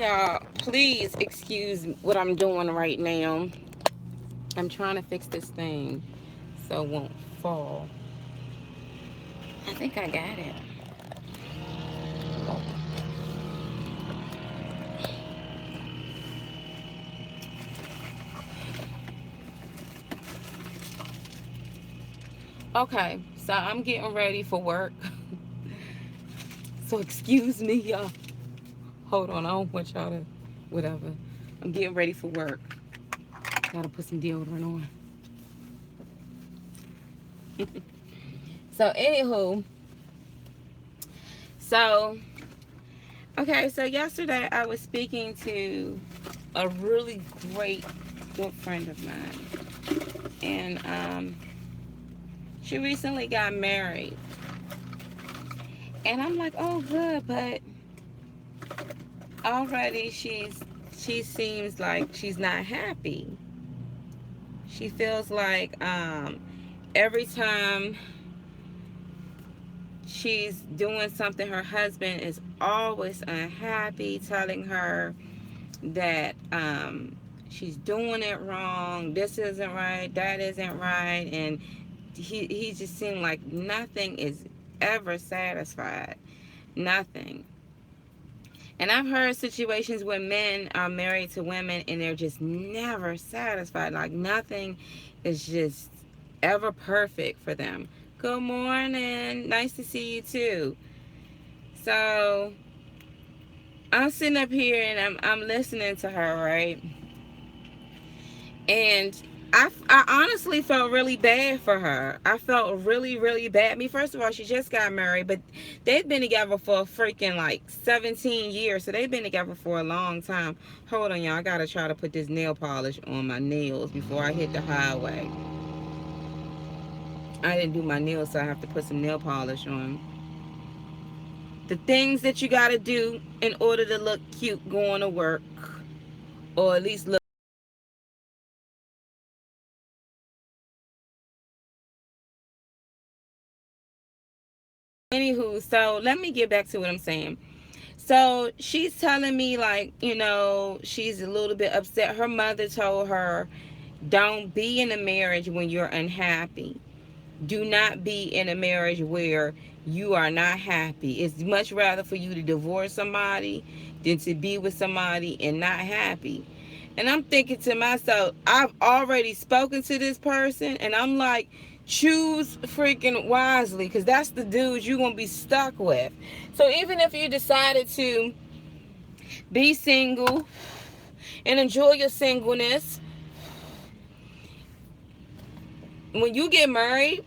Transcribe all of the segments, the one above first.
Y'all, please excuse what I'm doing right now. I'm trying to fix this thing so it won't fall. I think I got it. Okay, so I'm getting ready for work. So excuse me, y'all. Hold on, I don't want y'all to, whatever. I'm getting ready for work. Gotta put some deodorant on. So, anywho, so, okay, so yesterday I was speaking to a really great good friend of mine. And she recently got married. And I'm like, oh, good, but already she seems like she's not happy. She feels like every time she's doing something, her husband is always unhappy, telling her that she's doing it wrong, this isn't right, that isn't right, and he just seemed like nothing is ever satisfied. Nothing. And I've heard situations where men are married to women and they're just never satisfied. Like nothing is just ever perfect for them. Good morning. Nice to see you too. So I'm sitting up here and I'm listening to her, right? And I honestly felt really bad for her. I felt really, really bad. I mean, first of all, she just got married, but they've been together for freaking like 17 years. So they've been together for a long time. Hold on, y'all. I got to try to put this nail polish on my nails before I hit the highway. I didn't do my nails, so I have to put some nail polish on. The things that you got to do in order to look cute going to work, or at least look. Anywho, so let me get back to what I'm saying. So she's telling me, like, she's a little bit upset. Her mother told her, don't be in a marriage when you're unhappy. Do not be in a marriage where you are not happy. It's much rather for you to divorce somebody than to be with somebody and not happy. And I'm thinking to myself, I've already spoken to this person, and I'm like, choose freaking wisely, because that's the dude you're going to be stuck with. So even if you decided to be single and enjoy your singleness, when you get married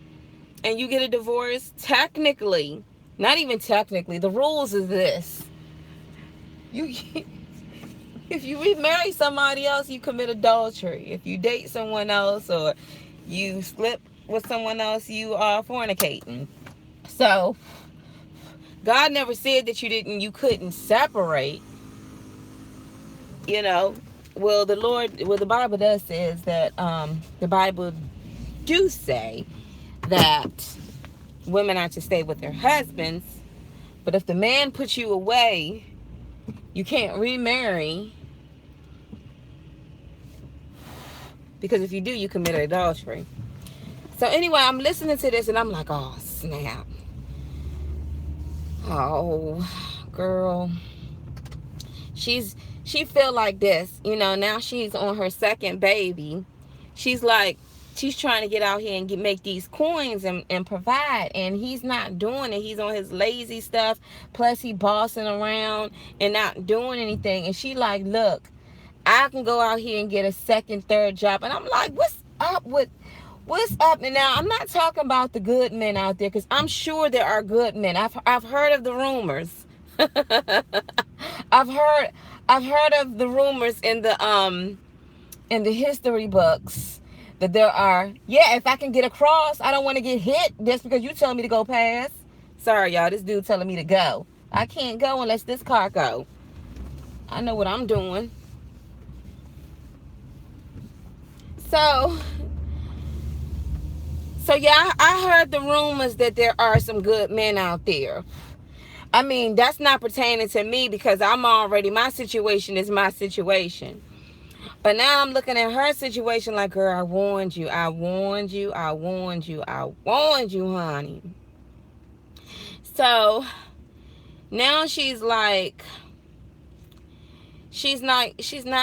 and you get a divorce, technically, not even technically, the rules is this: you if you remarry somebody else, you commit adultery. If you date someone else or you slip with someone else, you are fornicating. So God never said that you couldn't separate. you know well, the Bible does says that the Bible do say that women are to stay with their husbands, but if the man puts you away, you can't remarry, because if you do, you commit adultery. So anyway, I'm listening to this and I'm like, oh snap. Oh girl. She feel like this, now she's on her second baby. She's like, she's trying to get out here and make these coins and provide, and he's not doing it. He's on his lazy stuff, plus he bossing around and not doing anything. And she like, look, I can go out here and get a second, third job. And I'm like, what's up? And now I'm not talking about the good men out there, because I'm sure there are good men. I've heard of the rumors. I've heard I've heard of the rumors in the history books that there are. Yeah, if I can get across, I don't want to get hit just because you tell me to go past. Sorry, y'all. This dude telling me to go. I can't go unless this car go. I know what I'm doing. So yeah, I heard the rumors that there are some good men out there. I mean, that's not pertaining to me because my situation is my situation. But now I'm looking at her situation like, girl, I warned you, I warned you, I warned you, I warned you, honey. So now she's not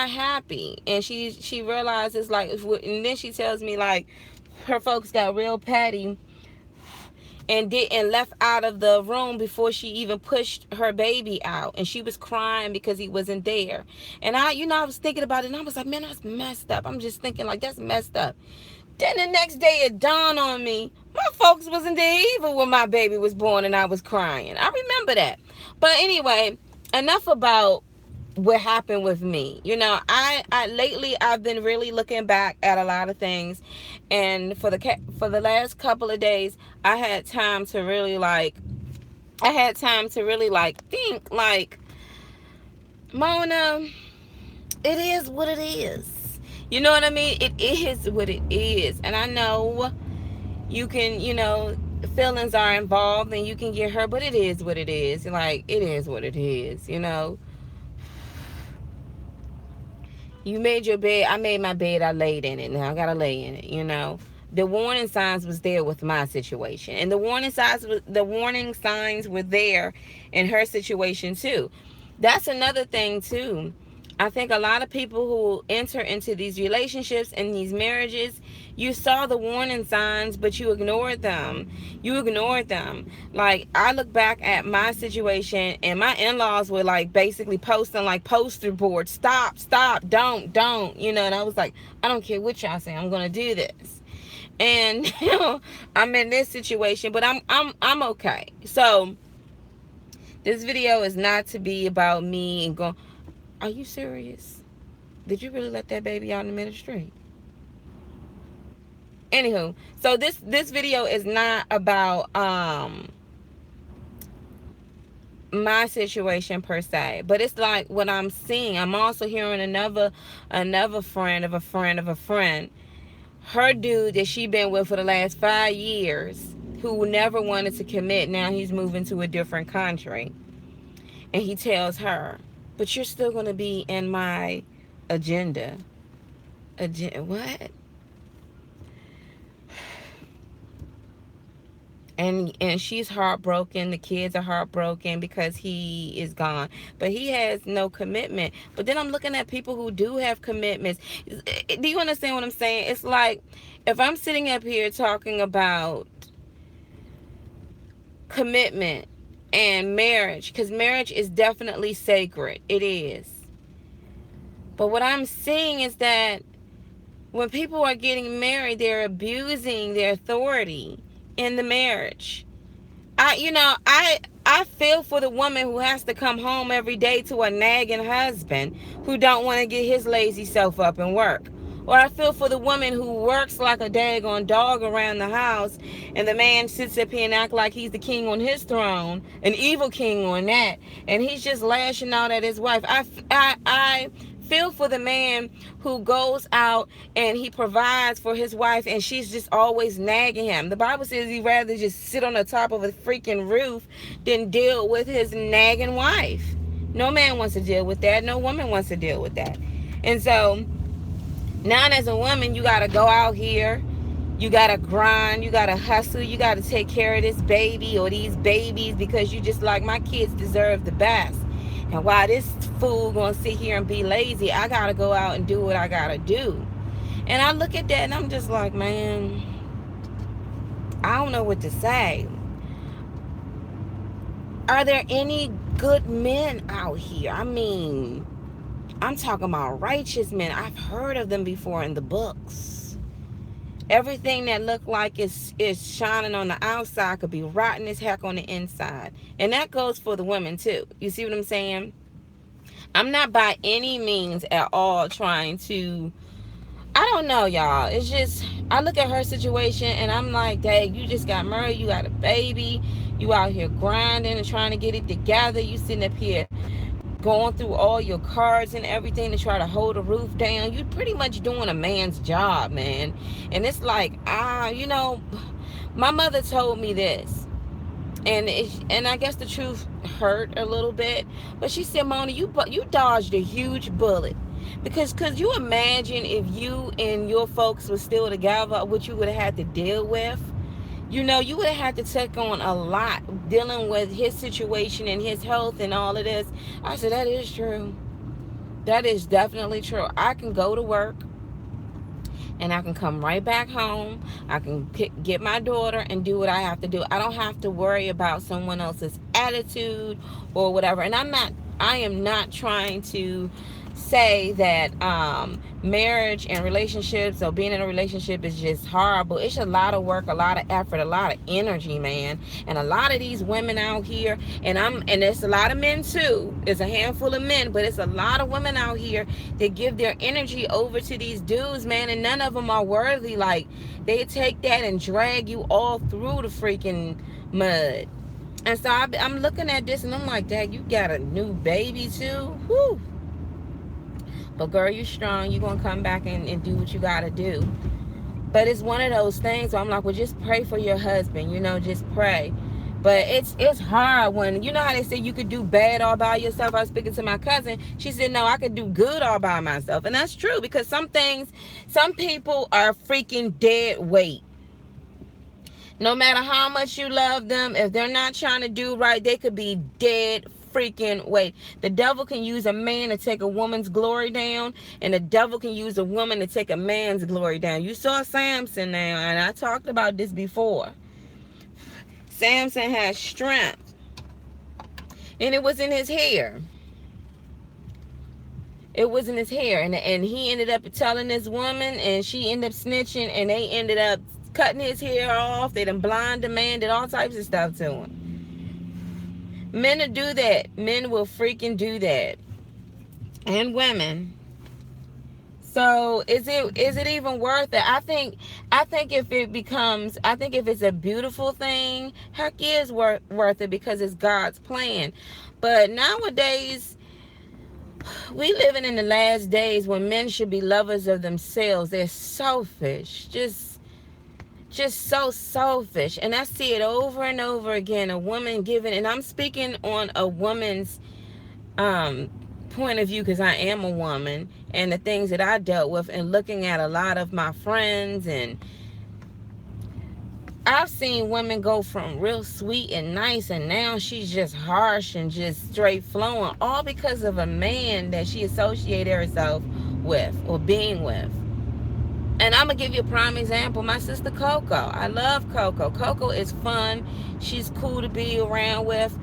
happy, and she realizes like, and then she tells me like her folks got real petty and left out of the room before she even pushed her baby out, and she was crying because he wasn't there. And I was thinking about it, and I was like, man, that's messed up. I'm just thinking like, that's messed up. Then the next day it dawned on me, my folks wasn't there either when my baby was born and I was crying. I remember that. But anyway, enough about what happened with me. I lately I've been really looking back at a lot of things, and for the last couple of days I had time to really like think like, Mona, it is what it is. You know what I mean? It is what it is. And I know you can, feelings are involved and you can get hurt, but it is what it is. Like, it is what it is. You made your bed, I made my bed, I laid in it. Now I gotta lay in it. The warning signs was there with my situation. And the warning signs were there in her situation too. That's another thing too. I think a lot of people who enter into these relationships and these marriages, you saw the warning signs, but you ignored them. Like, I look back at my situation, and my in-laws were like basically posting like poster boards, stop, don't, and I was like, I don't care what y'all say, I'm gonna do this. And I'm in this situation, but I'm okay. So this video is not to be about me and going, are you serious? Did you really let that baby out in the middle of the street? Anywho, so this video is not about my situation per se, but it's like what I'm seeing. I'm also hearing another friend of a friend of a friend. Her dude that she been with for the last 5 years, who never wanted to commit, now he's moving to a different country. And he tells her, but you're still going to be in my agenda. What? And she's heartbroken. The kids are heartbroken because he is gone. But he has no commitment. But then I'm looking at people who do have commitments. Do you understand what I'm saying? It's like, if I'm sitting up here talking about commitment and marriage, because marriage is definitely sacred. It is. But what I'm seeing is that when people are getting married, they're abusing their authority in the marriage. I feel for the woman who has to come home every day to a nagging husband who don't want to get his lazy self up and work. Or I feel for the woman who works like a daggone dog around the house, and the man sits up here and act like he's the king on his throne, an evil king on that, and he's just lashing out at his wife. I feel for the man who goes out and he provides for his wife, and she's just always nagging him. The Bible says he'd rather just sit on the top of a freaking roof than deal with his nagging wife. No man wants to deal with that. No woman wants to deal with that. And so now, as a woman, you got to go out here, you got to grind, you got to hustle, you got to take care of this baby or these babies, because you just like, my kids deserve the best. And while this fool gonna sit here and be lazy, I gotta go out and do what I gotta do. And I look at that and I'm just like, man, I don't know what to say. Are there any good men out here? I mean, I'm talking about righteous men. I've heard of them before in the books. Everything that look like is shining on the outside could be rotten as heck on the inside. And that goes for the women too. You see what I'm saying? I'm not by any means at all trying to, I don't know, y'all. It's just, I look at her situation and I'm like, dang, you just got married, you got a baby, you out here grinding and trying to get it together. You sitting up here going through all your cards and everything to try to hold the roof down. You're pretty much doing a man's job, man. And it's like, my mother told me this. And I guess the truth hurt a little bit. But she said, Mona, you dodged a huge bullet. Because could you imagine if you and your folks were still together, what you would have had to deal with? You know, you would have had to take on a lot dealing with his situation and his health and all of this. I said, that is true. That is definitely true. I can go to work and I can come right back home. I can get my daughter and do what I have to do. I don't have to worry about someone else's attitude or whatever. And I am not trying to say that marriage and relationships or being in a relationship is just horrible. It's a lot of work, a lot of effort, a lot of energy, man. And a lot of these women out here, and there's a lot of men too. It's a handful of men, but it's a lot of women out here that give their energy over to these dudes, man, and none of them are worthy. Like, they take that and drag you all through the freaking mud. And so I'm looking at this and I'm like, Dad, you got a new baby too? Whew. But girl, you strong. You're going to come back and do what you got to do. But it's one of those things where I'm like, well, just pray for your husband. You know, just pray. But it's hard when, you know how they say you could do bad all by yourself. I was speaking to my cousin. She said, no, I could do good all by myself. And that's true, because some people are freaking dead weight. No matter how much you love them, if they're not trying to do right, they could be dead freaking weight. The devil can use a man to take a woman's glory down, and the devil can use a woman to take a man's glory down. You saw Samson now, and I talked about this before. Samson had strength, and it was in his hair. It was in his hair, and he ended up telling this woman, and she ended up snitching, and they ended up cutting his hair off. They done blind demanded all types of stuff to him. Men will do that. Men will freaking do that. And women. So is it even worth it? I think if it's a beautiful thing, heck, is worth it, because it's God's plan. But nowadays, we living in the last days when men should be lovers of themselves. They're selfish. Just so selfish. And I see it over and over again. A woman giving, and I'm speaking on a woman's point of view, because I am a woman, and the things that I dealt with, and looking at a lot of my friends, and I've seen women go from real sweet and nice, and now she's just harsh and just straight flowing, all because of a man that she associated herself with or being with. And I'm going to give you a prime example. My sister Coco. I love Coco. Coco is fun. She's cool to be around with.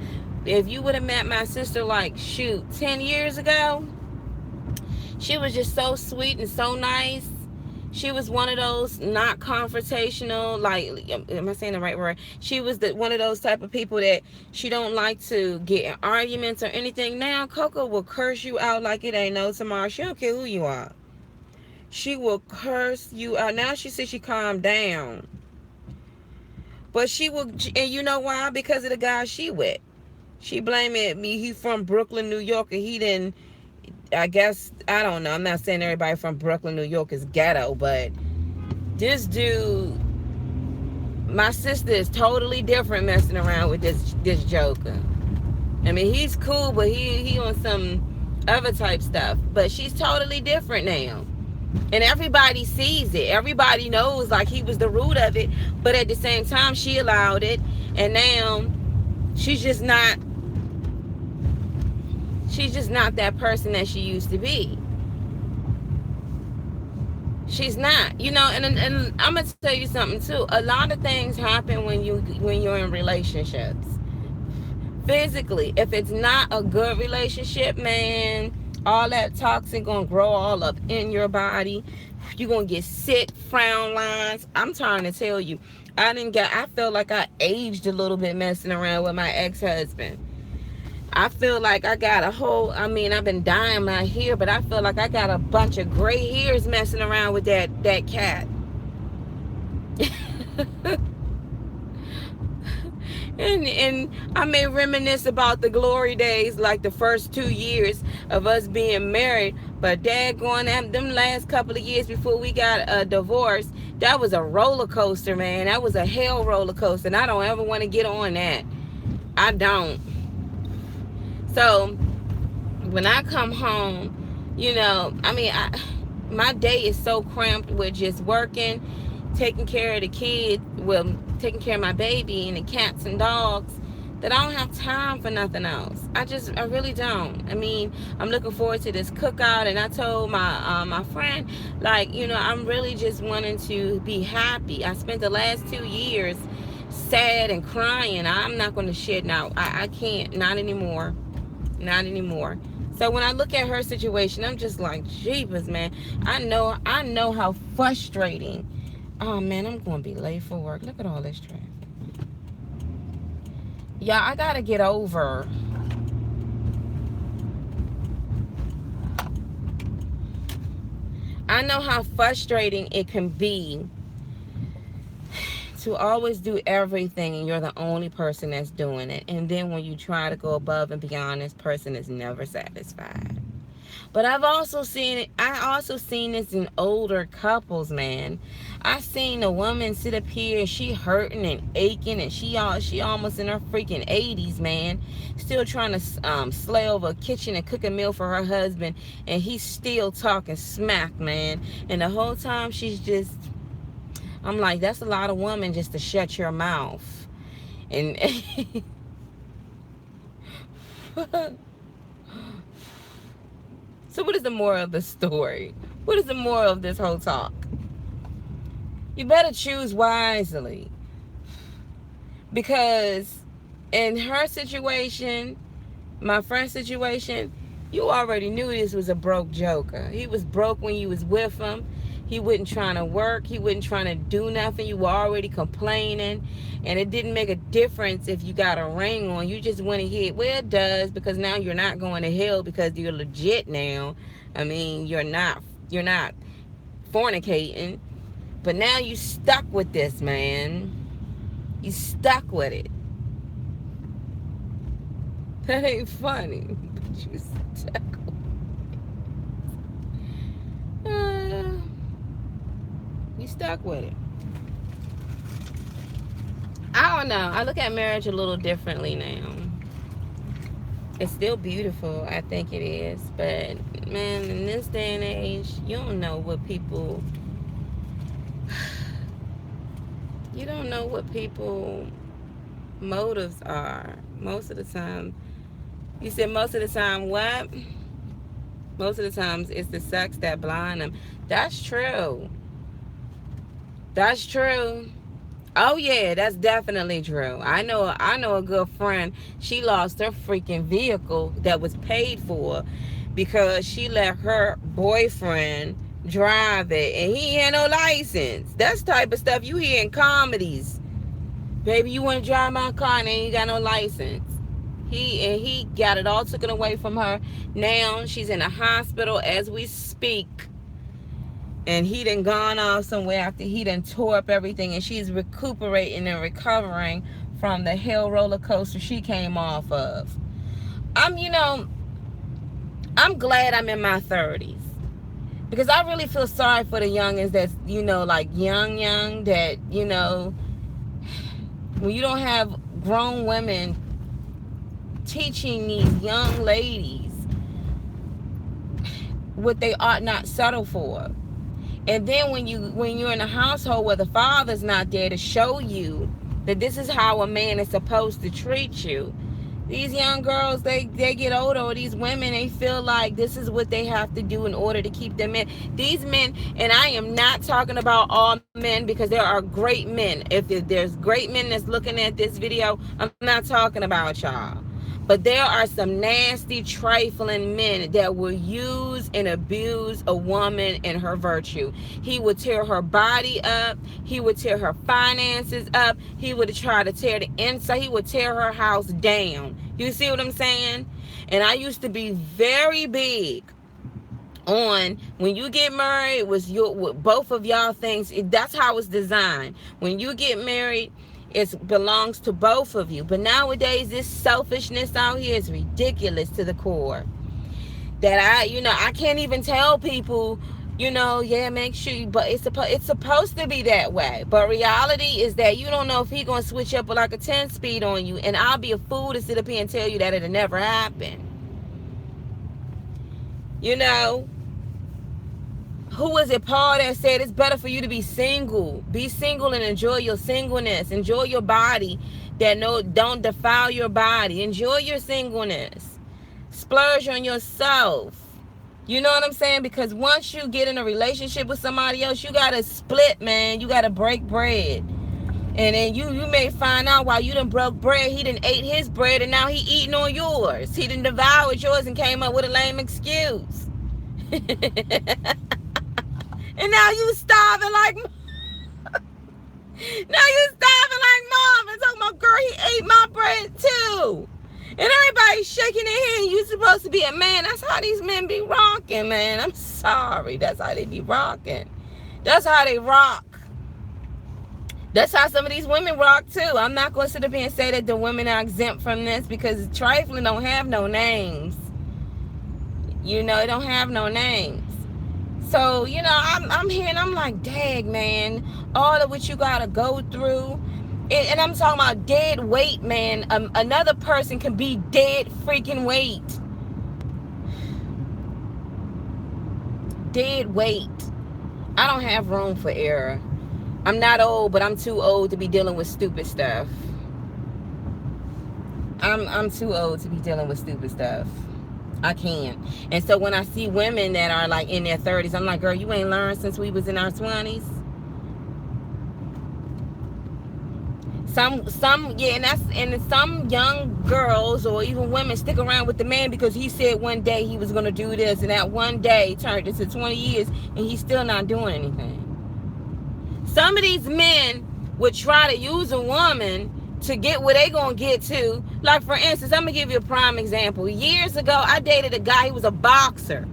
If you would have met my sister, like, 10 years ago, she was just so sweet and so nice. She was one of those not confrontational, like, am I saying the right word? She was one of those type of people that she don't like to get in arguments or anything. Now, Coco will curse you out like it ain't no tomorrow. She don't care who you are. She will curse you out. Now she says she calmed down. But she will, and you know why? Because of the guy she with. She blaming me. He from Brooklyn, New York, and he didn't, I guess, I don't know. I'm not saying everybody from Brooklyn, New York is ghetto, but this dude, my sister is totally different messing around with this joker. I mean, he's cool, but he on some other type stuff. But she's totally different now. And everybody sees it. Everybody knows, like, he was the root of it. But at the same time, she allowed it. And now she's just not that person that she used to be. She's not. You know, and I'm going to tell you something too. A lot of things happen when you're in relationships. Physically, if it's not a good relationship, man, all that toxin gonna grow all up in your body. You're gonna get sick, frown lines. I'm trying to tell you, I feel like I aged a little bit messing around with my ex-husband. I feel like I got I've been dyeing my hair, but I feel like I got a bunch of gray hairs messing around with that cat. And I may reminisce about the glory days, like the first 2 years of us being married, but daggone them last couple of years before we got a divorce, that was a roller coaster, man. That was a hell roller coaster, and I don't ever want to get on that. I don't. So when I come home, you know, I mean, my day is so cramped with just working, taking care of the kids, well, taking care of my baby and the cats and dogs, that I don't have time for nothing else. I really don't. I mean, I'm looking forward to this cookout, and I told my friend, like, you know, I'm really just wanting to be happy. I spent the last 2 years sad and crying. I'm not going to shit now. I can't, not anymore. Not anymore. So when I look at her situation, I'm just like, jeepers, man. I know how frustrating. Oh man, I'm gonna be late for work. Look at all this traffic. Yeah, I gotta get over. I know how frustrating it can be to always do everything and you're the only person that's doing it. And then when you try to go above and beyond, this person is never satisfied. But I also seen this in older couples, man. I seen a woman sit up here and she hurting and aching, and she almost in her freaking 80s, man, still trying to slay over a kitchen and cook a meal for her husband, and he's still talking smack, man. And the whole time she's just, I'm like, that's a lot of women just to shut your mouth. And so what is the moral of the story? What is the moral of this whole talk? You better choose wisely. Because in her situation, my friend's situation, you already knew this was a broke joker. He was broke when you was with him. He wasn't trying to work. He wasn't trying to do nothing. You were already complaining. And it didn't make a difference if you got a ring on. You just went ahead. Well, it does, because now you're not going to hell because you're legit now. I mean, you're not fornicating. But now you stuck with this, man. You stuck with it. That ain't funny. But you stuck with it. You stuck with it. I don't know. I look at marriage a little differently now. It's still beautiful. I think it is. But, man, in this day and age, you don't know what people... You don't know what people motives are most of the time. You said most of the time what? Most of the times it's the sex that blind them. That's true. That's true. Oh yeah, that's definitely true. I know a good friend. She lost her freaking vehicle that was paid for because she let her boyfriend drive it and he had no license. That's the type of stuff you hear in comedies. Baby, you want to drive my car and you got no license. He got it all taken away from her. Now she's in a hospital as we speak. And he done gone off somewhere after he done tore up everything, and she's recuperating and recovering from the hell roller coaster she came off of. I'm glad I'm in my 30s. Because I really feel sorry for the youngins that's, like young, that, when you don't have grown women teaching these young ladies what they ought not settle for. And then when you're in a household where the father's not there to show you that this is how a man is supposed to treat you, these young girls, they get older, or these women, they feel like this is what they have to do in order to keep them in. These men, and I am not talking about all men, because there are great men. If there's great men that's looking at this video, I'm not talking about y'all. But there are some nasty, trifling men that will use and abuse a woman and her virtue. He would tear her body up. He would tear her finances up. He would try to tear the inside. He would tear her house down. You see what I'm saying? And I used to be very big on when you get married, with both of y'all things. That's how it's designed. When you get married, it belongs to both of you. But nowadays, this selfishness out here is ridiculous to the core. That I can't even tell people You know, yeah, make sure you, but it's supposed to be that way. But reality is that you don't know if he gonna switch up with like a 10 speed on you, and I'll be a fool to sit up here and tell you that it'll never happen. You know, who was it, Paul, that said it's better for you to be single? Be single and enjoy your singleness. Enjoy your body. Don't defile your body. Enjoy your singleness. Splurge on yourself. You know what I'm saying? Because once you get in a relationship with somebody else, you gotta split, man. You gotta break bread. And then you may find out while you done broke bread, he done ate his bread and now he eating on yours. He done devoured yours and came up with a lame excuse. And now you starving like mom. And talking about, girl, he ate my bread too. And everybody's shaking their head, and you supposed to be a man. That's how these men be rocking, man. I'm sorry. That's how they be rocking. That's how they rock. That's how some of these women rock too. I'm not going to sit up here and say that the women are exempt from this, because trifling don't have no names. You know, it don't have no names. So, you know, I'm here and I'm like, dang, man, all of what you got to go through. And I'm talking about dead weight, man. Another person can be dead freaking weight. Dead weight. I don't have room for error. I'm not old, but I'm too old to be dealing with stupid stuff. I'm too old to be dealing with stupid stuff. I can't. And so when I see women that are like in their 30s, I'm like, girl, you ain't learned since we was in our 20s. Some young girls or even women stick around with the man because he said one day he was going to do this, and that one day turned into 20 years and he's still not doing anything. Some of these men would try to use a woman to get where they going to get to. Like, for instance, I'm going to give you a prime example. Years ago, I dated a guy, he was a boxer.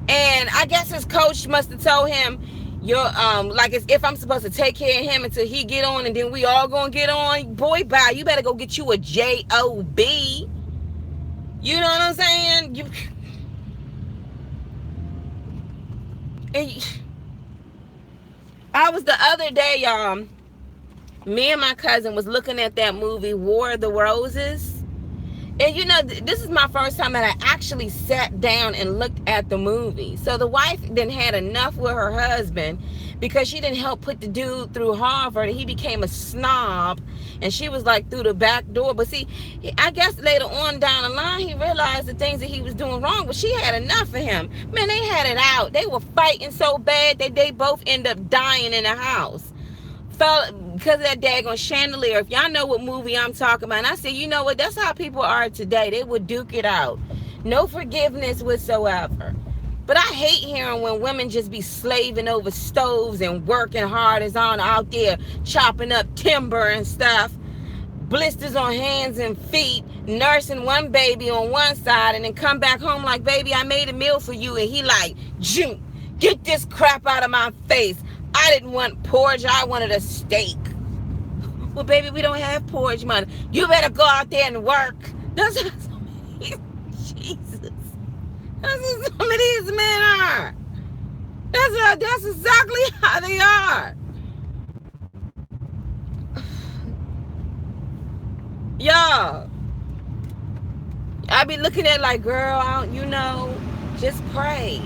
And I guess his coach must have told him, you're like, as if I'm supposed to take care of him until he get on, and then we all gonna get on. Boy, bye. You better go get you a job. You know what I'm saying? I was the other day, y'all. Me and my cousin was looking at that movie War of the Roses. And you know, this is my first time that I actually sat down and looked at the movie. So the wife then had enough with her husband because she didn't help put the dude through Harvard. He became a snob, and she was like through the back door. But see, I guess later on down the line, he realized the things that he was doing wrong, but she had enough of him. Man, they had it out. They were fighting so bad that they both end up dying in the house. Because of that daggone chandelier. If y'all know what movie I'm talking about. And I said, you know what? That's how people are today. They would duke it out. No forgiveness whatsoever. But I hate hearing when women just be slaving over stoves and working hard as on out there chopping up timber and stuff. Blisters on hands and feet. Nursing one baby on one side and then come back home like, baby, I made a meal for you. And he like, June, get this crap out of my face. I didn't want porridge. I wanted a steak. Well, baby, we don't have porridge money. You better go out there and work. That's how Jesus. That's what some of these men are. That's exactly how they are. Y'all, I be looking at like, girl, you know, just pray.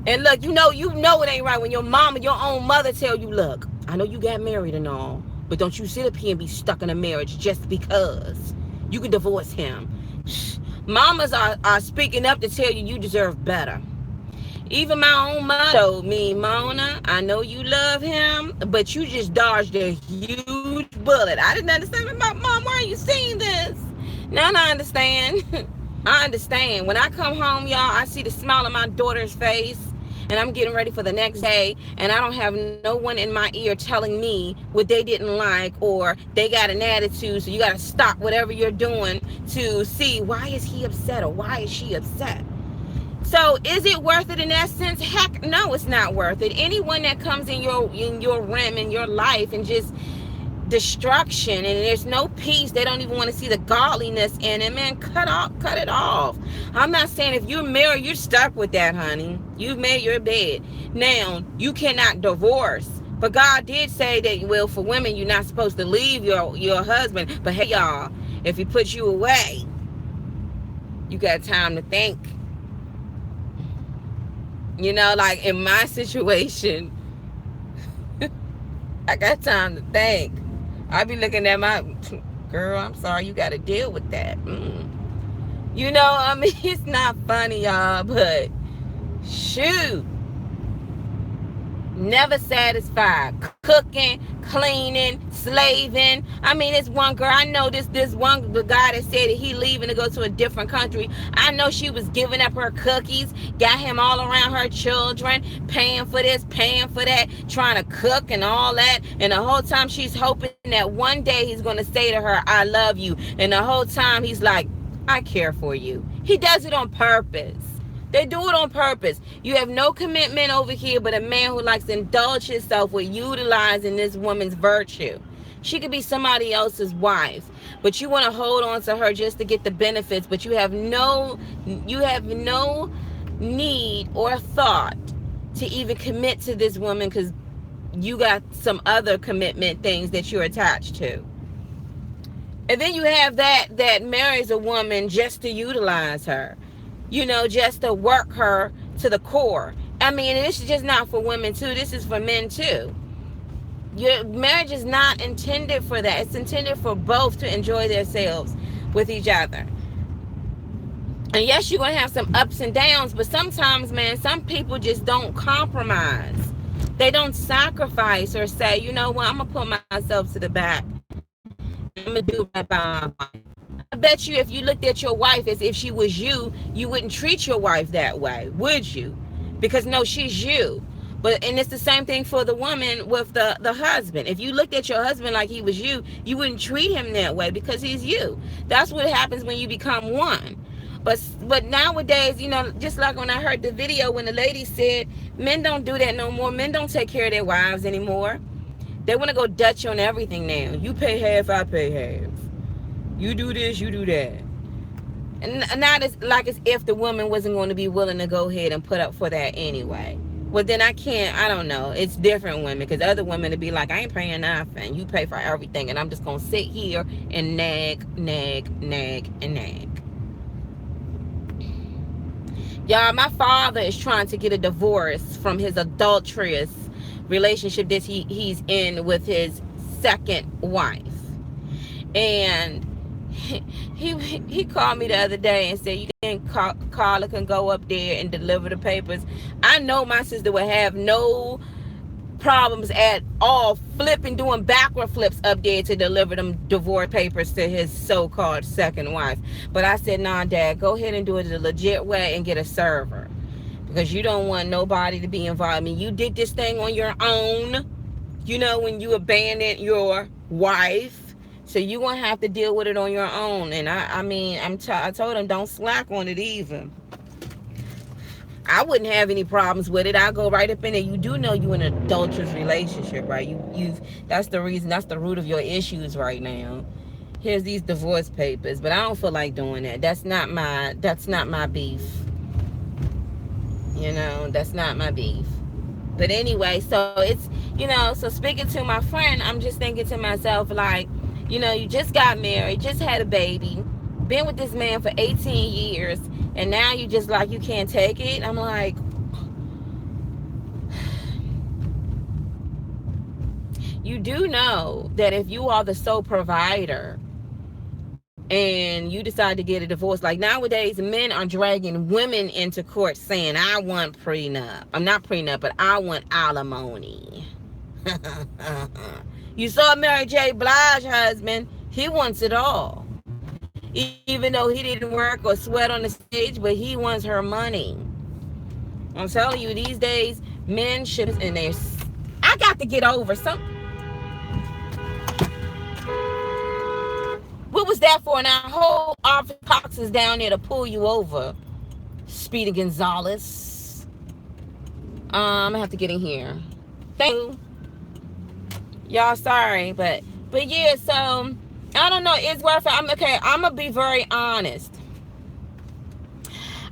And look, you know it ain't right when your mama, your own mother tell you, look, I know you got married and all, but don't you sit up here and be stuck in a marriage just because. You can divorce him. Mamas are speaking up to tell you deserve better. Even my own mother told me, Mona, I know you love him, but you just dodged a huge bullet. I didn't understand. Mom, why are you seeing this? Now I understand. I understand. When I come home, y'all, I see the smile on my daughter's face, and I'm getting ready for the next day, and I don't have no one in my ear telling me what they didn't like, or they got an attitude, so you got to stop whatever you're doing to see why is he upset or why is she upset. So is it worth it in that sense? Heck no, it's not worth it. Anyone that comes in your realm, in your life, and just destruction and there's no peace. They don't even want to see the godliness in it. Man, cut it off. I'm not saying if you're married, you're stuck with that, honey. You've made your bed. Now, you cannot divorce. But God did say that, well, for women, you're not supposed to leave your husband. But hey, y'all, if he puts you away, you got time to think. You know, like in my situation, I got time to think. I be looking at my girl, I'm sorry, you got to deal with that. You know, I mean, it's not funny, y'all, but shoot. Never satisfied. Cooking, cleaning, slaving. I mean, this one girl, I know this one the guy that said that he leaving to go to a different country. I know she was giving up her cookies, got him all around her children, paying for this, paying for that, trying to cook and all that. And the whole time she's hoping that one day he's going to say to her, I love you. And the whole time he's like, I care for you. He does it on purpose. They do it on purpose. You have no commitment over here, but a man who likes to indulge himself with utilizing this woman's virtue. She could be somebody else's wife, but you want to hold on to her just to get the benefits, but you have no need or thought to even commit to this woman because you got some other commitment things that you're attached to. And then you have that marries a woman just to utilize her. You know, just to work her to the core. I mean, this is just not for women too. This is for men too. Your marriage is not intended for that. It's intended for both to enjoy themselves with each other. And yes, you're going to have some ups and downs, but sometimes, man, some people just don't compromise. They don't sacrifice or say, you know what, I'm going to put myself to the back. I'm going to do right by my wife. I bet you if you looked at your wife as if she was you, you wouldn't treat your wife that way, would you? Because no, she's you. And it's the same thing for the woman with the husband. If you looked at your husband like he was you, you wouldn't treat him that way because he's you. That's what happens when you become one. But nowadays, you know, just like when I heard the video when the lady said, men don't do that no more. Men don't take care of their wives anymore. They want to go Dutch on everything now. You pay half, I pay half. You do this, you do that. And not as if the woman wasn't going to be willing to go ahead and put up for that anyway. Well, then I don't know. It's different women because other women would be like, I ain't paying nothing. You pay for everything. And I'm just going to sit here and nag. Y'all, my father is trying to get a divorce from his adulterous relationship that he's in with his second wife. And he called me the other day and said, you think Carla can go up there and deliver the papers? I know my sister would have no problems at all doing backward flips up there to deliver them divorce papers to his so-called second wife. But I said, nah, Dad, go ahead and do it the legit way and get a server. Because you don't want nobody to be involved. I mean, you did this thing on your own, you know, when you abandoned your wife. So you're going to have to deal with it on your own. And I told him don't slack on it either. I wouldn't have any problems with it. I'll go right up in there. You do know you're in an adulterous relationship, right? That's the reason, that's the root of your issues right now. Here's these divorce papers. But I don't feel like doing that. That's not my beef. You know, that's not my beef. But anyway, so it's, you know, so speaking to my friend, I'm just thinking to myself, like, you know, you just got married, just had a baby, been with this man for 18 years, and now you just like, you can't take it. I'm like, you do know that if you are the sole provider and you decide to get a divorce, like nowadays, men are dragging women into court saying, I want prenup. I'm not prenup, but I want alimony. You saw Mary J. Blige husband. He wants it all. Even though he didn't work or sweat on the stage, but he wants her money. I'm telling you, these days, men should, and I got to get over some. What was that for? Now, whole office box is down there to pull you over. Speedy Gonzalez. I'm going to have to get in here. Thank you. Y'all, sorry, but But yeah, so I don't know. It's worth it. I'm gonna be very honest.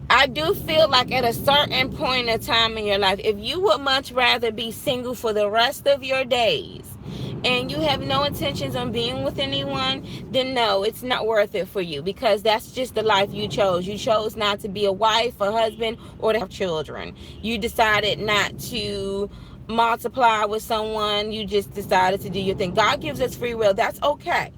I do feel like at a certain point in time in your life, if you would much rather be single for the rest of your days and you have no intentions on being with anyone, then no, it's not worth it for you, because that's just the life you chose. You chose not to be a wife, a husband, or to have children. You decided not to multiply with someone. You just decided to do your thing. God gives us free will. That's okay.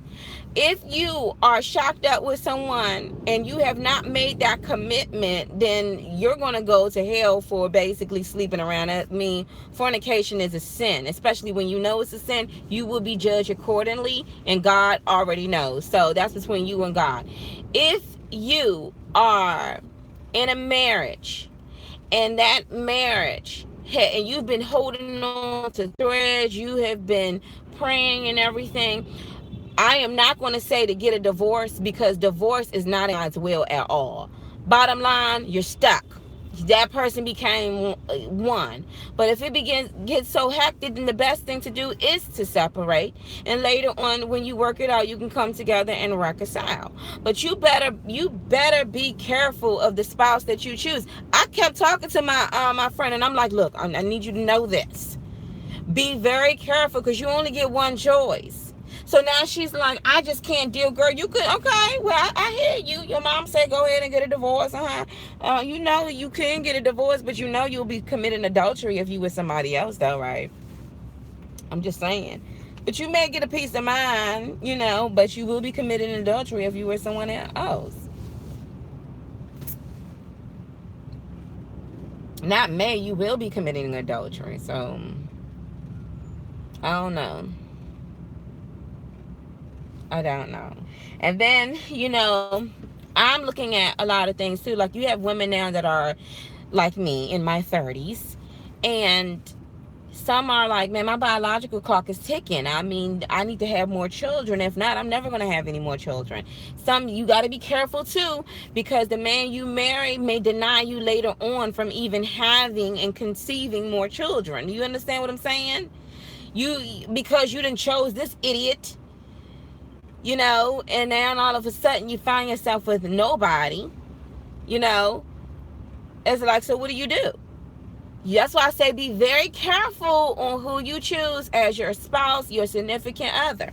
If you are shocked up with someone and you have not made that commitment, then you're going to go to hell for basically sleeping around. I mean, fornication is a sin, especially when you know it's a sin. You will be judged accordingly, and God already knows. So that's between you and God. If you are in a marriage and that marriage, and you've been holding on to threads, you have been praying and everything, I am not going to say to get a divorce, because divorce is not in God's will at all. Bottom line, you're stuck. That person became one. But if it gets so hectic, then the best thing to do is to separate. And later on, when you work it out, you can come together and reconcile. But you better be careful of the spouse that you choose. I kept talking to my friend, and I'm like, look, I need you to know this. Be very careful, because you only get one choice. So now she's like, I just can't deal, girl. You could, okay, well, I hear you. Your mom said go ahead and get a divorce. You know you can get a divorce, but you know you'll be committing adultery if you with somebody else, though, right? I'm just saying. But you may get a peace of mind, but you will be committing adultery if you were someone else. Not may, you will be committing adultery. So, I don't know. I don't know. And then, I'm looking at a lot of things too. Like, you have women now that are like me in my 30s. And some are like, man, my biological clock is ticking. I mean, I need to have more children. If not, I'm never going to have any more children. You got to be careful too, because the man you marry may deny you later on from even having and conceiving more children. You understand what I'm saying? Because you done chose this idiot, and then all of a sudden you find yourself with nobody, it's like, so what do you do? That's why I say be very careful on who you choose as your spouse, your significant other,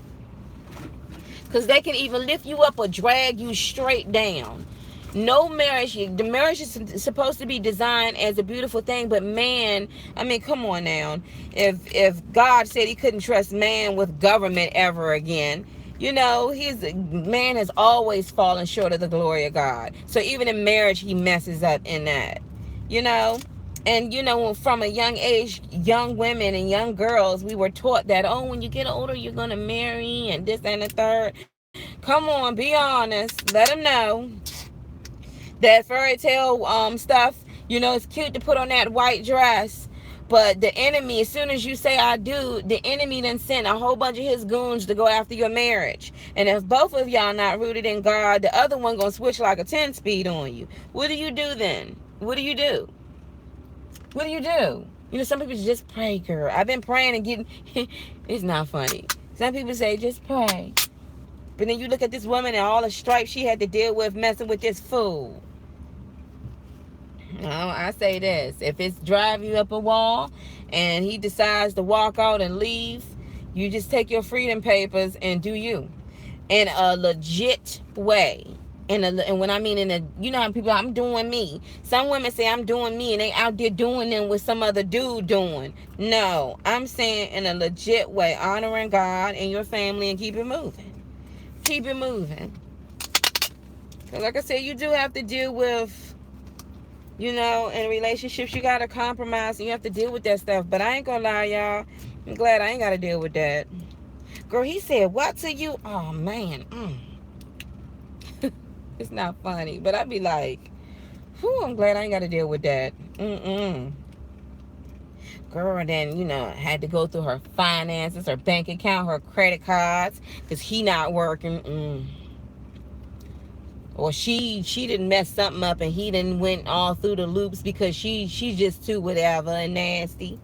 because they can even lift you up or drag you straight down. No marriage, the marriage is supposed to be designed as a beautiful thing, but man, I mean, come on now. If God said he couldn't trust man with government ever again, man has always fallen short of the glory of God. So even in marriage, he messes up in that, And, from a young age, young women and young girls, we were taught that, when you get older, you're going to marry and this and the third. Come on, be honest. Let them know. That fairy tale stuff, it's cute to put on that white dress. But the enemy, as soon as you say I do, the enemy then sent a whole bunch of his goons to go after your marriage. And if both of y'all not rooted in God, the other one going to switch like a 10-speed on you. What do you do then? What do you do? What do you do? Some people just pray, girl. I've been praying and getting... It's not funny. Some people say, just pray. But then you look at this woman and all the stripes she had to deal with messing with this fool. No, I say this. If it's driving you up a wall and he decides to walk out and leave, you just take your freedom papers and do you. In a legit way. And when I mean how people, I'm doing me. Some women say I'm doing me and they out there doing them with some other dude doing. No, I'm saying in a legit way, honoring God and your family and keep it moving. Keep it moving. Because like I said, you do have to deal with, in relationships, you got to compromise and you have to deal with that stuff. But I ain't going to lie, y'all. I'm glad I ain't got to deal with that. Girl, he said, what to you? Oh, man. It's not funny. But I'd be like, whew, I'm glad I ain't got to deal with that. Girl, then, had to go through her finances, her bank account, her credit cards, because he not working. Or she didn't mess something up and he didn't went all through the loops because she's just too whatever and nasty.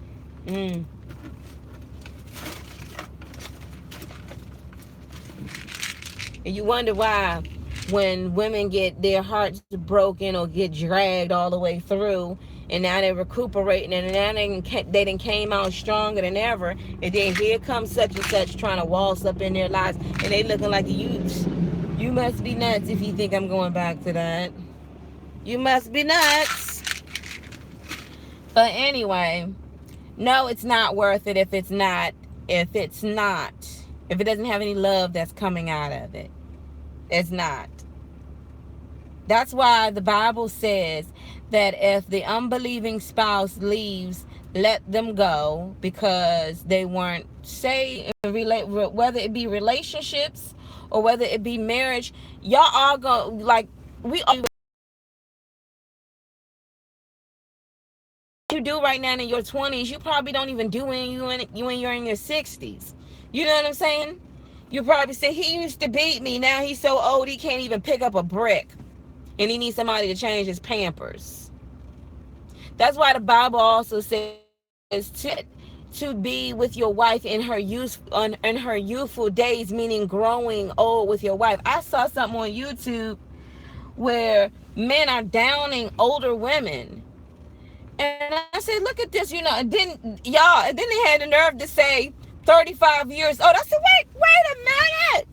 And you wonder why when women get their hearts broken or get dragged all the way through, and now they're recuperating, and now they done came out stronger than ever, and then here comes such and such trying to waltz up in their lives, and they looking like you must be nuts if you think I'm going back to that. You must be nuts. But anyway, no, it's not worth it if it doesn't have any love that's coming out of it. It's not. That's why the Bible says that if the unbelieving spouse leaves, let them go, because they weren't saved. Whether it be relationships or whether it be marriage, y'all all go, like, we all you do right now in your 20s, you probably don't even do when you're in your 60s. You know what I'm saying? You probably say, he used to beat me, now he's so old he can't even pick up a brick, and he needs somebody to change his pampers. That's why the Bible also says to be with your wife in her youthful days, meaning growing old with your wife. I saw something on YouTube where men are downing older women. And I said, look at this, and then they had the nerve to say 35 years old. I said, wait a minute.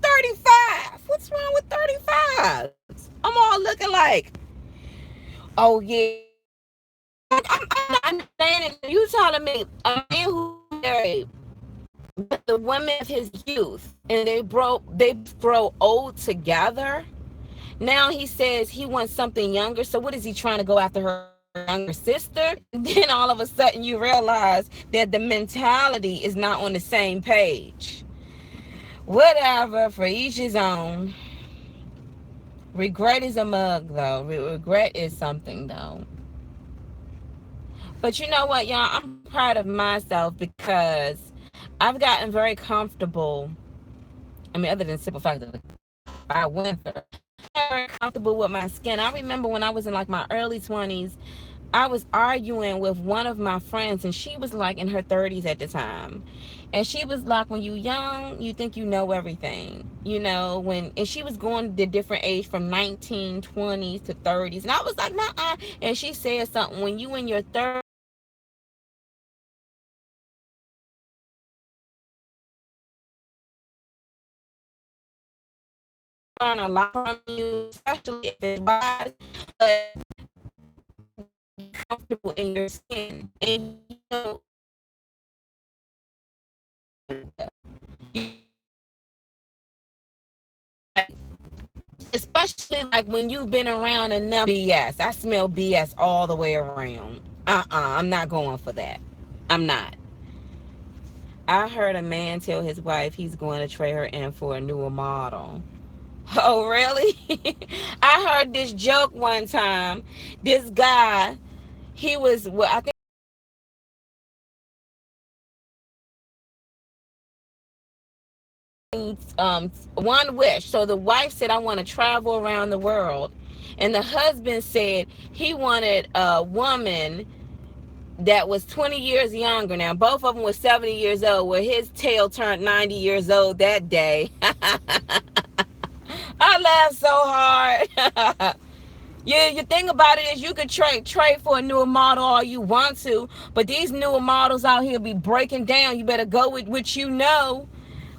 35. What's wrong with 35? I'm all looking like, oh yeah. I'm saying it. You telling me a man who married the women of his youth, and they grow old together. Now he says he wants something younger. So what is he trying to go after, her younger sister? And then all of a sudden you realize that the mentality is not on the same page. Whatever, for each his own. Regret is a mug, though. Regret is something, though. But you know what, y'all? I'm proud of myself because I've gotten very comfortable. I mean, other than the simple fact that I went through, I'm very comfortable with my skin. I remember when I was in like my early 20s, I was arguing with one of my friends, and she was like in her 30s at the time. And she was like, when you young, you think you know everything, and she was going to different age from 19, 20s to 30s. And I was like, nah. And she said something, when you in your 30s, learn a lot from you, especially if it's wise, but comfortable in your skin. And especially like when you've been around enough BS. I smell BS all the way around. I'm not going for that. I'm not. I heard a man tell his wife he's going to trade her in for a newer model. Oh, really? I heard this joke one time. This guy, he was, well, I think, one wish. So the wife said, I want to travel around the world. And the husband said he wanted a woman that was 20 years younger. Now, both of them were 70 years old, where his tail turned 90 years old that day. I laughed so hard. Yeah, the thing about it is you could trade for a newer model all you want to, but these newer models out here be breaking down. You better go with what you know.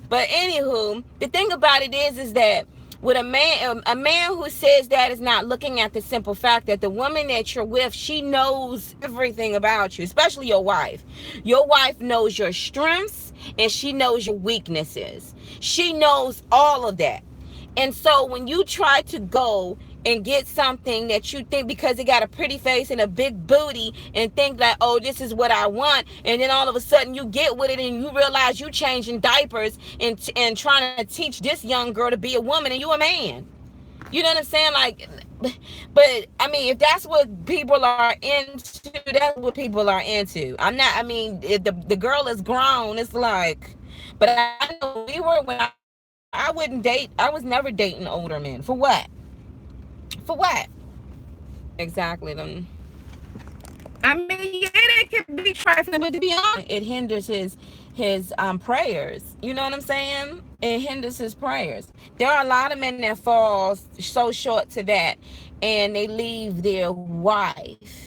But anywho, the thing about it is that with a man who says that is not looking at the simple fact that the woman that you're with, she knows everything about you, especially your wife. Your wife knows your strengths and she knows your weaknesses. She knows all of that. And so when you try to go and get something that you think because it got a pretty face and a big booty and think that, oh, this is what I want, and then all of a sudden you get with it and you realize you changing diapers and trying to teach this young girl to be a woman and you a man. You know what I'm saying? Like, but I mean, if that's what people are into, that's what people are into. If the girl is grown, it's like, but I know we were when I wouldn't date. I was never dating older men. For what? For what? Exactly. I mean, yeah, it can be trifling, but to be honest, it hinders his prayers. You know what I'm saying? It hinders his prayers. There are a lot of men that fall so short to that, and they leave their wife.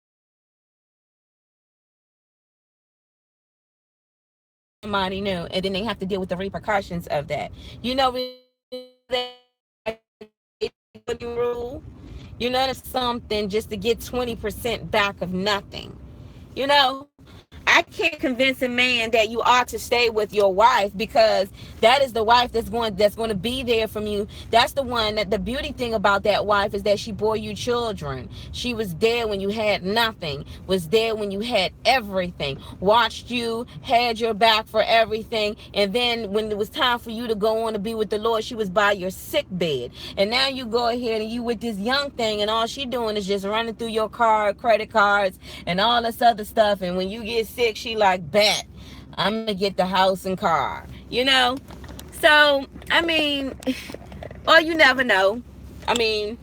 Somebody new, and then they have to deal with the repercussions of that. You know, that rule. You know, it's something just to get 20% back of nothing. You know, I can't convince a man that you ought to stay with your wife, because that is the wife that's going to be there from you. That's the one that, the beauty thing about that wife is that she bore you children. She was there when you had nothing, was there when you had everything, watched you, had your back for everything, and then when it was time for you to go on to be with the Lord, she was by your sick bed. And now you go ahead and you with this young thing, and all she doing is just running through your credit cards and all this other stuff. And when you get sick, she like, bet I'm gonna get the house and car, you know. So I mean, or you never know. I mean,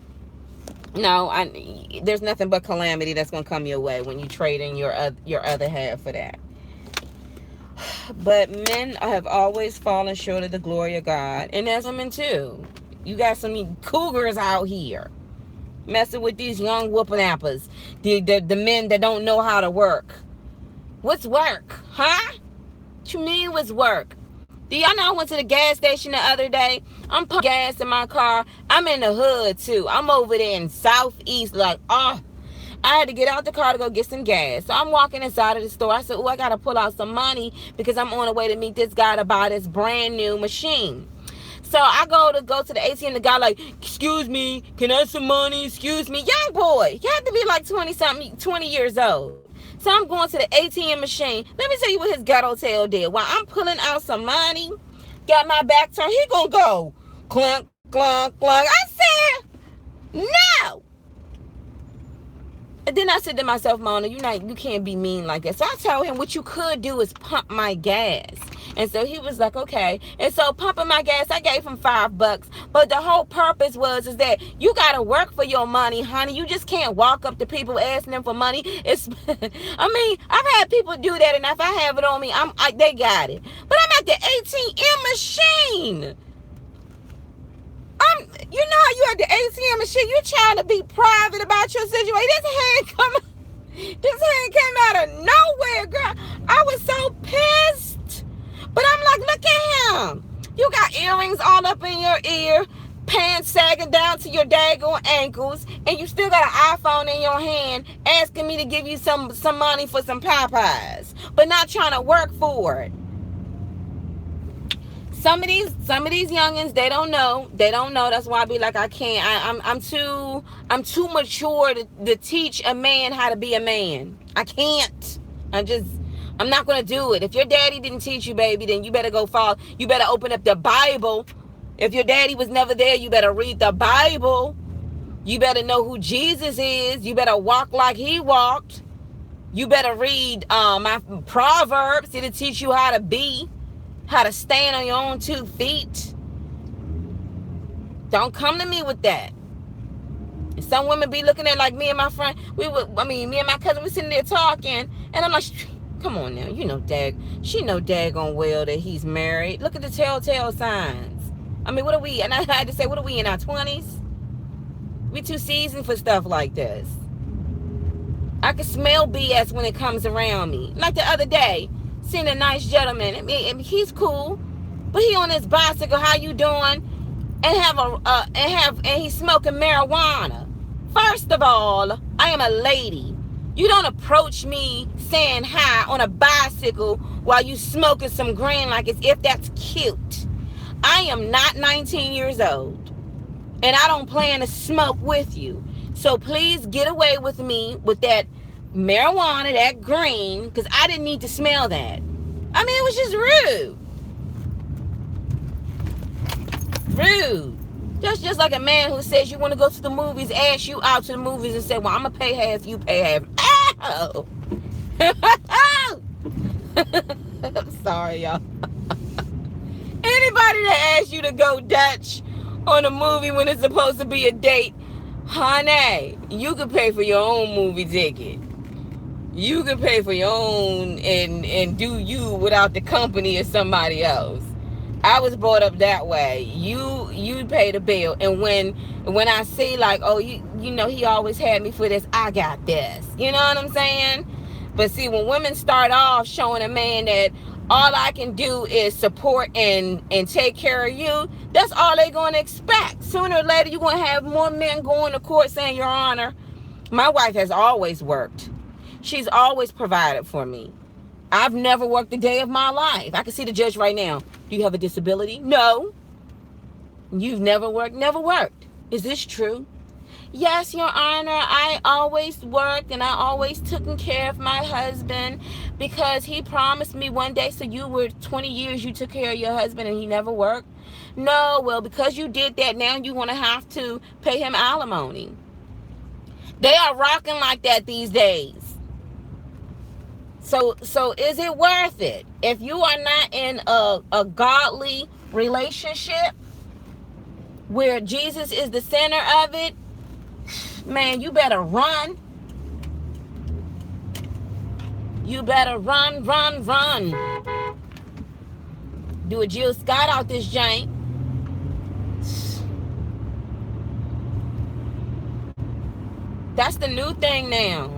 no, there's nothing but calamity that's gonna come your way when you trade in your other half for that. But men have always fallen short of the glory of God, and as women too. You got some cougars out here messing with these young whooping-apples, the men that don't know how to work. What's work? Huh? What you mean what's work? Do y'all know I went to the gas station the other day? I'm pumping gas in my car. I'm in the hood too. I'm over there in Southeast, like, I had to get out the car to go get some gas. So I'm walking inside of the store. I said, I got to pull out some money because I'm on the way to meet this guy to buy this brand new machine. So I go to the ATM. The guy like, excuse me, can I have some money? Excuse me. Young boy. You have to be like 20 years old. So I'm going to the ATM machine. Let me tell you what his ghetto tail did. While I'm pulling out some money, got my back turned, he gonna go clunk, clunk, clunk. I said, no. And then I said to myself, Mona, you can't be mean like that. So I told him, what you could do is pump my gas. And so he was like, okay. And so pumping my gas, I gave him $5. But the whole purpose is that you got to work for your money, honey. You just can't walk up to people asking them for money. I mean, I've had people do that, and if I have it on me, they got it. But I'm at the ATM machine. You know how you at the ATM machine, you're trying to be private about your situation. This hand came out of nowhere, girl. I was so pissed. But I'm like, look at him. You got earrings all up in your ear, pants sagging down to your daggone ankles, and you still got an iPhone in your hand asking me to give you some money for some Popeyes, but not trying to work for it. Some of these youngins, they don't know. That's why I be like, I can't. I'm too mature to teach a man how to be a man. I can't. I'm not gonna do it. If your daddy didn't teach you, baby, then you better go follow. You better open up the Bible. If your daddy was never there, you better read the Bible. You better know who Jesus is. You better walk like he walked. You better read my Proverbs. It'll teach you how to stand on your own 2 feet. Don't come to me with that. And some women be looking at like me and my friend. Me and my cousin, we sitting there talking, and I'm like, come on now, she know daggone well that he's married. Look at the telltale signs. I mean, what are we? And I had to say, what are we in our 20s? We too seasoned for stuff like this. I can smell BS when it comes around me. Like the other day, seen a nice gentleman. I mean, he's cool, but he on his bicycle. How you doing? And he's smoking marijuana. First of all, I am a lady. You don't approach me saying hi on a bicycle while you smoking some green like as if that's cute. I am not 19 years old, and I don't plan to smoke with you. So please get away with me with that marijuana, that green, because I didn't need to smell that. I mean, it was just rude. Just like a man who says you want to go to the movies, asks you out to the movies and say, well, I'm going to pay half, you pay half. Oh! I'm sorry, y'all. Anybody that asks you to go Dutch on a movie when it's supposed to be a date, honey, you could pay for your own movie ticket. You can pay for your own and do you without the company of somebody else. I was brought up that way. You pay the bill, and when I see like, oh, you know, he always had me for this, I got this. You know what I'm saying? But see, when women start off showing a man that all I can do is support and take care of you, that's all they gonna expect. Sooner or later, you're gonna have more men going to court saying, Your Honor, my wife has always worked. She's always provided for me. I've never worked a day of my life. I can see the judge right now. Do you have a disability? No. You've never worked? Never worked. Is this true? Yes, Your Honor, I always worked and I always took care of my husband because he promised me one day, so you were 20 years, you took care of your husband and he never worked? No, well, because you did that, now you want to have to pay him alimony. They are rocking like that these days. So is it worth it? If you are not in a godly relationship where Jesus is the center of it, man, you better run. You better run, run, run. Do a Jill Scott out this jank. That's the new thing now.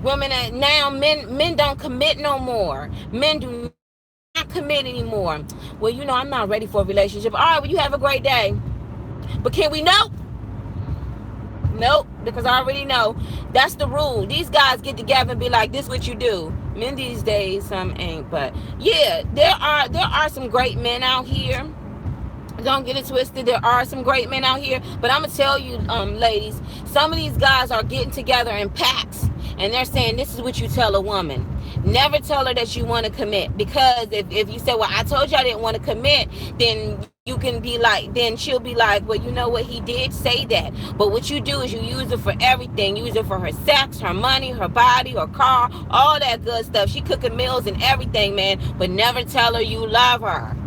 Women now, men don't commit no more. Men do not commit anymore. Well, you know, I'm not ready for a relationship. All right, well, you have a great day. But can we know? Nope, because I already know. That's the rule. These guys get together and be like, this is what you do. Men these days, some ain't. But yeah, there are some great men out here. Don't get it twisted. There are some great men out here. But I'm going to tell you, ladies, some of these guys are getting together in packs. And they're saying, this is what you tell a woman. Never tell her that you want to commit. Because if you say, well, I told you I didn't want to commit, then you can be like, then she'll be like, well, you know what, he did say that. But what you do is you use it for everything. Use it for her sex, her money, her body, her car, all that good stuff. She cooking meals and everything, man. But never tell her you love her.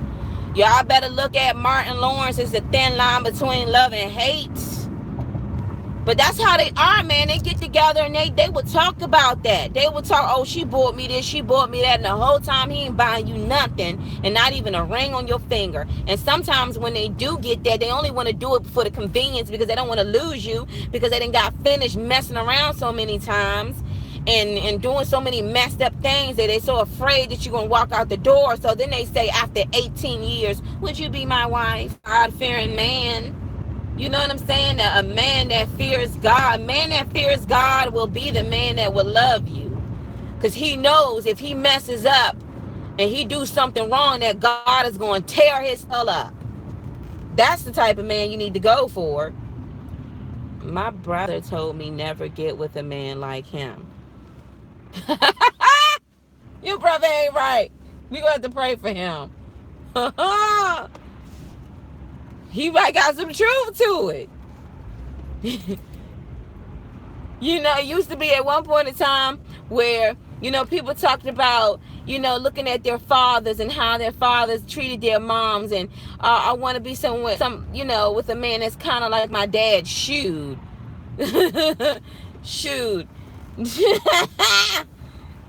Y'all better look at Martin Lawrence as the thin line between love and hate. But that's how they are, man. They get together and they will talk about that. They will talk, oh, she bought me this, she bought me that. And the whole time he ain't buying you nothing and not even a ring on your finger. And sometimes when they do get that, they only want to do it for the convenience because they don't want to lose you because they done got finished messing around so many times and doing so many messed up things that they're so afraid that you're going to walk out the door. So then they say after 18 years, would you be my wife? God-fearing man. You know what I'm saying? A man that fears God. A man that fears God will be the man that will love you. Because he knows if he messes up and he do something wrong, that God is going to tear his soul up. That's the type of man you need to go for. My brother told me never get with a man like him. Your brother ain't right. We gonna have to pray for him. He might got some truth to it. You know, it used to be at one point in time where, you know, people talked about, you know, looking at their fathers and how their fathers treated their moms. And I want to be you know, with a man that's kind of like my dad. Shoot. Shoot.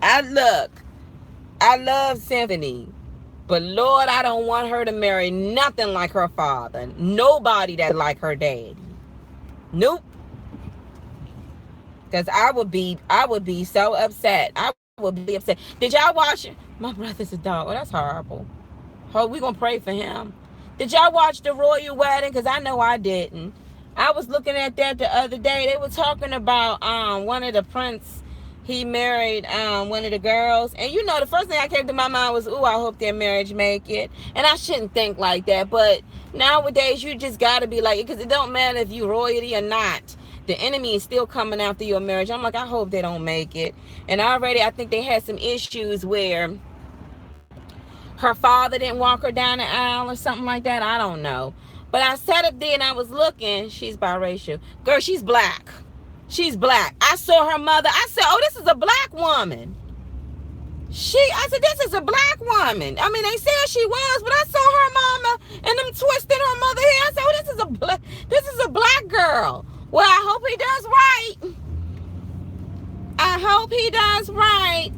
I love Symphony. But Lord, I don't want her to marry nothing like her father. Nobody that like her daddy. Nope. Because I would be so upset. I would be upset. Did y'all watch it? My brother's a dog. Oh, that's horrible. Oh, we gonna pray for him. Did y'all watch the royal wedding? Because I know I didn't. I was looking at that the other day. They were talking about one of the prince. He married one of the girls. And you know, the first thing that came to my mind was, ooh, I hope their marriage make it. And I shouldn't think like that. But nowadays, you just got to be like, because it don't matter if you royalty or not. The enemy is still coming after your marriage. I'm like, I hope they don't make it. And already, I think they had some issues where her father didn't walk her down the aisle or something like that. I don't know. But I sat up there and I was looking. She's biracial. Girl, she's black. She's black. I saw her mother. I said, oh, this is a black woman. I said, this is a black woman. I mean, they said she was, but I saw her mama and them twisting her mother hair. I said, oh, this is a black girl. Well, I hope he does right. I hope he does right.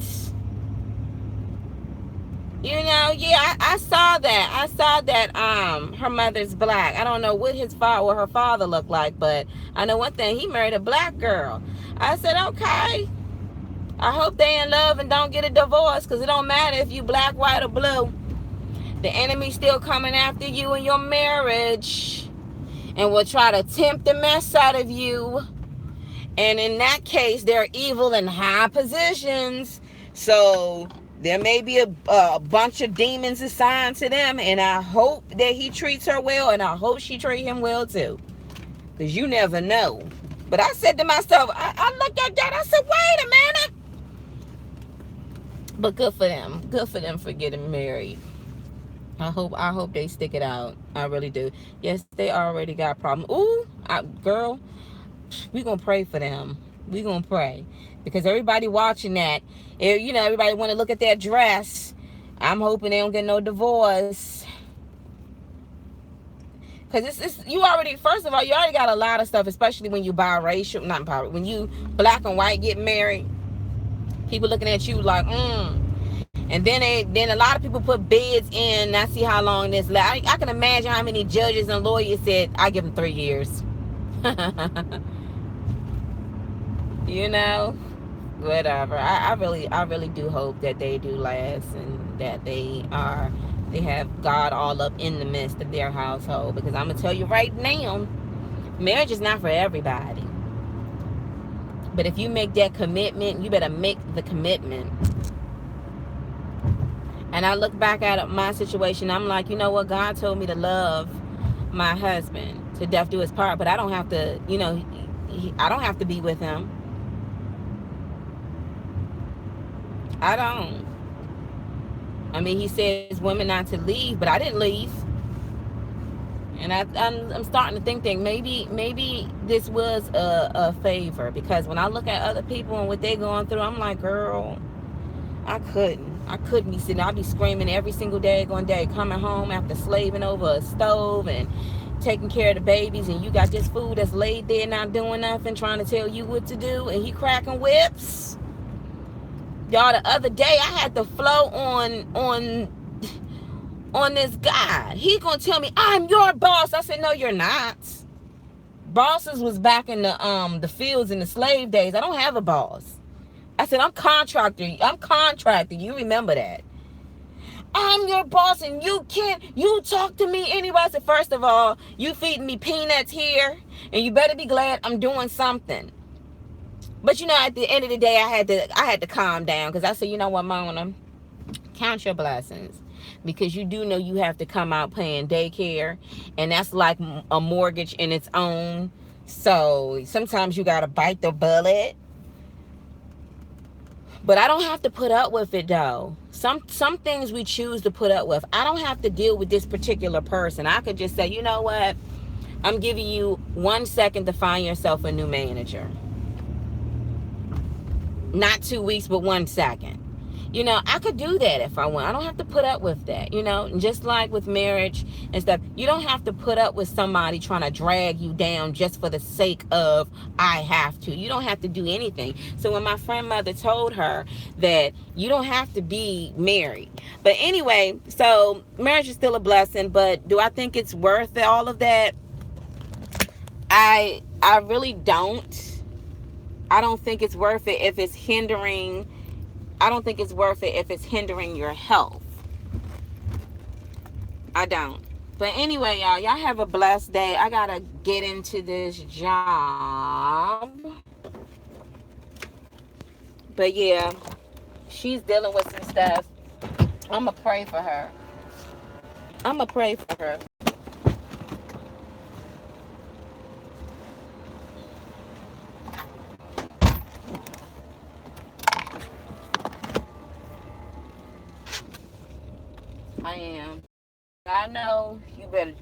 You know, yeah, I saw that. I saw that her mother's black. I don't know what her father looked like, but I know one thing, he married a black girl. I said, okay. I hope they in love and don't get a divorce, because it don't matter if you black, white, or blue. The enemy's still coming after you and your marriage and will try to tempt the mess out of you. And in that case, they're evil in high positions. So there may be a bunch of demons assigned to them. And I hope that he treats her well. And I hope she treats him well too. Because you never know. But I said to myself, I looked at that. I said, wait a minute. But good for them. Good for them for getting married. I hope they stick it out. I really do. Yes, they already got problems. Ooh, girl, we gonna pray for them. We gonna pray, because everybody watching that, you know, everybody want to look at that dress. I'm hoping they don't get no divorce, because it's you already, first of all, you already got a lot of stuff, especially when you biracial, not biracial, when you black and white get married. People looking at you like, and then a lot of people put bids in. I see how long this lasts. I can imagine how many judges and lawyers said, I give them 3 years. You know, whatever. I really do hope that they do last, and that they have God all up in the midst of their household. Because I'm gonna tell you right now, marriage is not for everybody. But if you make that commitment, you better make the commitment. And I look back at my situation, I'm like, you know what? God told me to love my husband to death do his part, but I don't have to, you know, I don't have to be with him. I don't. I mean, he says women not to leave, but I didn't leave. And I'm starting to think that maybe this was a favor, because when I look at other people and what they're going through, I'm like, girl, I couldn't be sitting. I'd be screaming every single day, coming home after slaving over a stove and taking care of the babies, and you got this fool that's laid there not doing nothing, trying to tell you what to do, and he cracking whips. Y'all, the other day I had to flow on this guy. He gonna tell me, I'm your boss. I said, no, you're not. Bosses was back in the fields in the slave days. I don't have a boss. I said, I'm contractor. You remember that. I'm your boss, and you talk to me anyway. I said, first of all, you feeding me peanuts here, and you better be glad I'm doing something. But you know, at the end of the day, I had to calm down, because I said, you know what, Mona, count your blessings, because you do know you have to come out paying daycare, and that's like a mortgage in its own. So sometimes you gotta bite the bullet. But I don't have to put up with it, though. Some things we choose to put up with. I don't have to deal with this particular person. I could just say, you know what? I'm giving you 1 second to find yourself a new manager. Not 2 weeks, but 1 second. You know, I could do that if I want. I don't have to put up with that, you know. And just like with marriage and stuff, you don't have to put up with somebody trying to drag you down just for the sake of, I have to. You don't have to do anything. So when my friend mother told her that you don't have to be married. But anyway, so marriage is still a blessing, but do I think it's worth all of that? I really don't. I don't think it's worth it if it's hindering. I don't think it's worth it if it's hindering your health. I don't. But anyway, y'all have a blessed day. I gotta get into this job. But yeah, she's dealing with some stuff. I'ma pray for her. I am. I know you better